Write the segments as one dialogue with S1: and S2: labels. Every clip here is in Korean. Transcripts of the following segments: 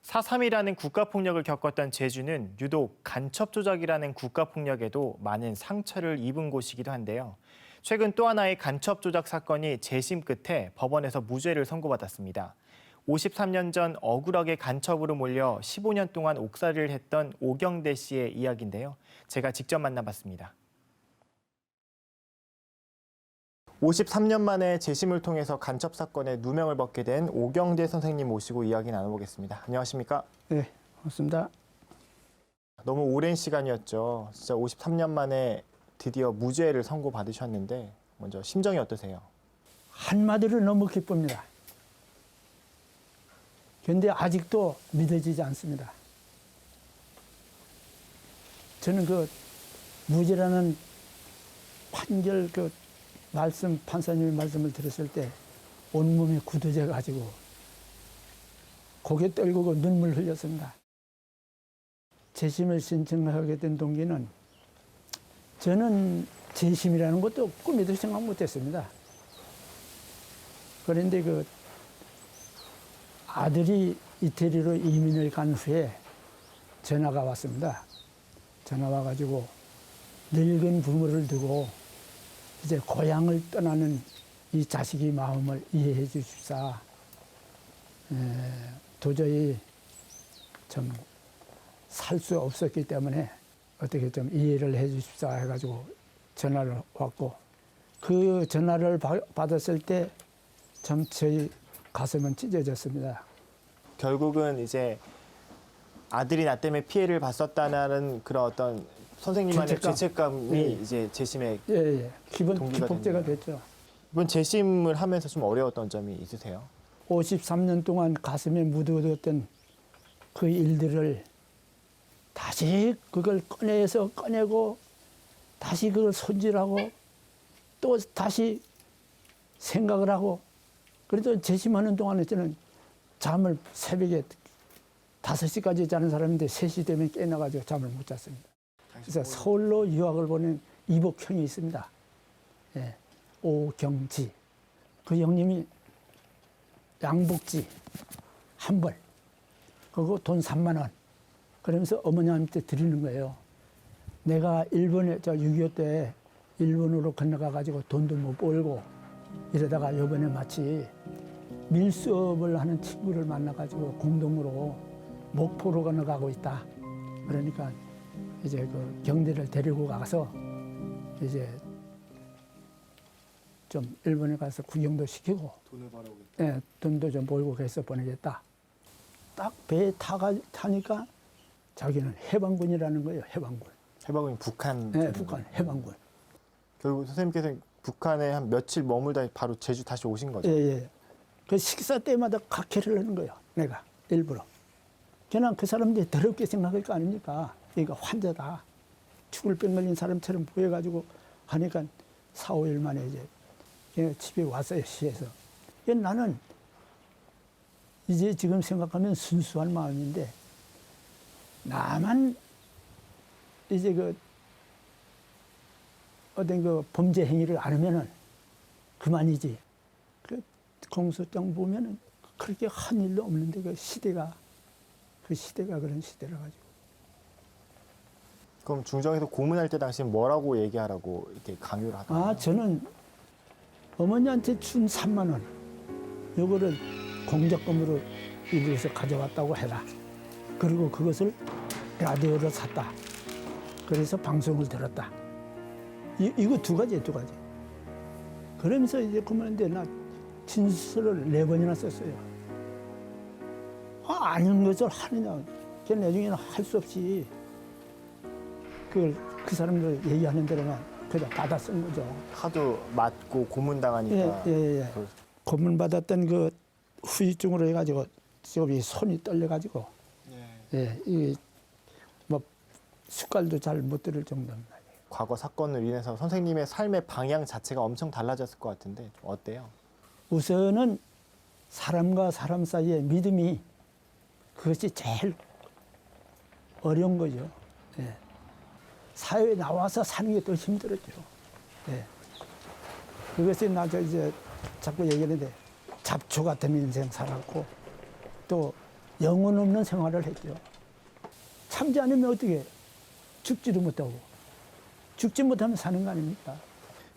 S1: 4.3이라는 국가폭력을 겪었던 제주는 유독 간첩 조작이라는 국가폭력에도 많은 상처를 입은 곳이기도 한데요. 최근 또 하나의 간첩 조작 사건이 재심 끝에 법원에서 무죄를 선고받았습니다. 53년 전 억울하게 간첩으로 몰려 15년 동안 옥살이를 했던 오경대 씨의 이야기인데요. 제가 직접 만나봤습니다. 53년 만에 재심을 통해서 간첩 사건에 누명을 벗게 된 오경대 선생님 모시고 이야기 나눠보겠습니다. 안녕하십니까?
S2: 네, 고맙습니다.
S1: 너무 오랜 시간이었죠. 진짜 53년 만에 드디어 무죄를 선고받으셨는데 먼저 심정이 어떠세요?
S2: 한마디로 너무 기쁩니다. 그런데 아직도 믿어지지 않습니다. 저는 그 무죄라는 판결 판사님의 말씀을 들었을 때 온몸이 굳어져 가지고 고개 떨고 눈물 흘렸습니다. 재심을 신청하게 된 동기는 저는 재심이라는 것도 꿈에도 생각 못했습니다. 그런데 그 아들이 이태리로 이민을 간 후에 전화가 왔습니다. 전화 와가지고 늙은 부모를 두고 이제 고향을 떠나는 이 자식의 마음을 이해해 주십사. 도저히 좀 살 수 없었기 때문에 어떻게 좀 이해를 해 주십사 해가지고 전화를 왔고, 그 전화를 받았을 때 참 저희 가슴은 찢어졌습니다.
S1: 결국은 이제 아들이 나 때문에 피해를 봤었다는 그런 어떤 선생님만의 죄책감이
S2: 예.
S1: 이제 재심에
S2: 예. 기본
S1: 동기가
S2: 기폭제가
S1: 됐네요.
S2: 됐죠.
S1: 이번 재심을 하면서 좀 어려웠던 점이 있으세요?
S2: 53년 동안 가슴에 묻어뒀던 그 일들을 다시 그걸 꺼내고 다시 그걸 손질하고 또 다시 생각을 하고, 그래도 재심하는 동안에 저는 잠을 새벽에 5시까지 자는 사람인데 3시 되면 깨어나가지고 잠을 못 잤습니다. 그래서 서울로 유학을 보낸 이복 형이 있습니다. 예, 오경지. 그 형님이 양복지 한 벌, 그거 돈 3만 원. 그러면서 어머니한테 드리는 거예요. 내가 일본에 6.25 때 일본으로 건너가가지고 돈도 못 벌고 이러다가 이번에 마치 밀수업을 하는 친구를 만나가지고 공동으로 목포로 건너가고 있다. 그러니까 이제 그 경대를 데리고 가서 이제 좀 일본에 가서 구경도 시키고
S1: 돈을 벌어오겠다.
S2: 예, 돈도 좀 벌고 그래서 보내겠다. 딱 배에 타니까 자기는 해방군이라는 거예요. 해방군.
S1: 해방군이 북한.
S2: 네, 북한 해방군.
S1: 결국 선생님께서 북한에 한 며칠 머물다 바로 제주 다시 오신 거죠?
S2: 예. 그 식사 때마다 각해를 하는 거예요. 내가 일부러. 그냥 그 사람들이 더럽게 생각할 거 아닙니까? 그러니까 환자다. 죽을 병 걸린 사람처럼 보여가지고 하니까 4, 5일 만에 이제 그냥 집에 왔어요. 시에서. 나는 이제 지금 생각하면 순수한 마음인데, 나만 이제 그 어떤 그 범죄 행위를 안 하면은 그만이지. 그 공소장 보면은 그렇게 한 일도 없는데 그 시대가 그런 시대라 가지고.
S1: 그럼 중정에서 고문할 때 당시 뭐라고 얘기하라고 이렇게 강요를 하던가요?
S2: 저는 어머니한테 준 3만 원, 요거를 공적금으로 일부에서 가져왔다고 해라. 그리고 그것을 라디오로 샀다. 그래서 방송을 들었다. 이거 두 가지. 그러면서 이제 그만인데 나 진술을 4번이나 썼어요. 아는 것을 하느냐. 걔 나중에는 할 수 없이 그 사람들 얘기하는 대로만 그냥 받아 쓴 거죠.
S1: 하도 맞고 고문당하니까.
S2: 예. 고문받았던 그 후유증으로 해가지고 지금 이 손이 떨려가지고 이 뭐 숟갈도 잘 못 들을 정도입니다.
S1: 과거 사건으로 인해서 선생님의 삶의 방향 자체가 엄청 달라졌을 것 같은데 좀 어때요?
S2: 우선은 사람과 사람 사이의 믿음이 그것이 제일 어려운 거죠. 예. 사회에 나와서 사는 게 더 힘들었죠. 예. 그것이 이제 자꾸 얘기하는데 잡초 같은 인생 살았고 또 영혼 없는 생활을 했죠. 참지 않으면 어떻게 죽지도 못하고 죽지 못하면 사는 거 아닙니까?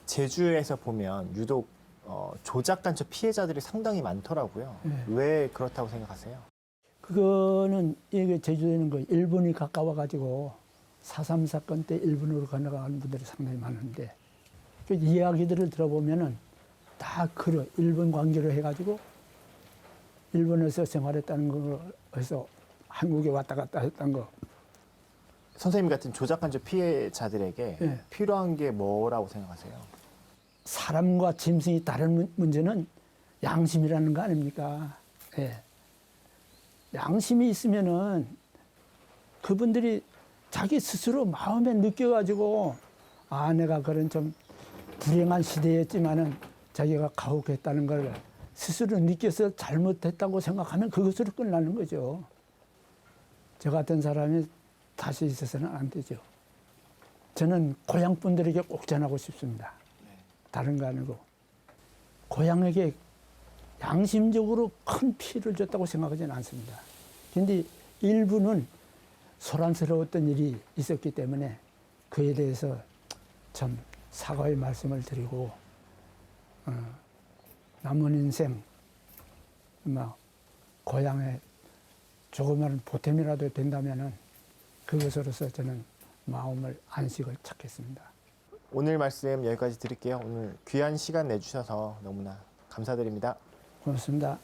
S1: 제주에서 보면 유독 조작 간첩 피해자들이 상당히 많더라고요. 왜 그렇다고 생각하세요?
S2: 그거는 이게 제주에는 그 일본이 가까워가지고 4.3 사건 때 일본으로 건너가는 분들이 상당히 많은데 그 이야기들을 들어보면은 다 그런 일본 관계로 해가지고 일본에서 생활했다는 거에서 한국에 왔다 갔다 했던 거.
S1: 선생님 같은 조작 간첩 피해자들에게
S2: 예.
S1: 필요한 게 뭐라고 생각하세요?
S2: 사람과 짐승이 다른 문제는 양심이라는 거 아닙니까? 예. 양심이 있으면은 그분들이 자기 스스로 마음에 느껴가지고 아, 내가 그런 좀 불행한 시대였지만은 자기가 가혹했다는 걸 스스로 느껴서 잘못했다고 생각하면 그것으로 끝나는 거죠. 저 같은 사람이 다시 있어서는 안 되죠. 저는 고향 분들에게 꼭 전하고 싶습니다. 다른 거 아니고 고향에게 양심적으로 큰 피해를 줬다고 생각하지는 않습니다. 그런데 일부는 소란스러웠던 일이 있었기 때문에 그에 대해서 참 사과의 말씀을 드리고 남은 인생 고향에 조그마한 보탬이라도 된다면은 그것으로서 저는 마음을 안식을 찾겠습니다.
S1: 오늘 말씀 여기까지 드릴게요. 오늘 귀한 시간 내주셔서 너무나 감사드립니다.
S2: 고맙습니다.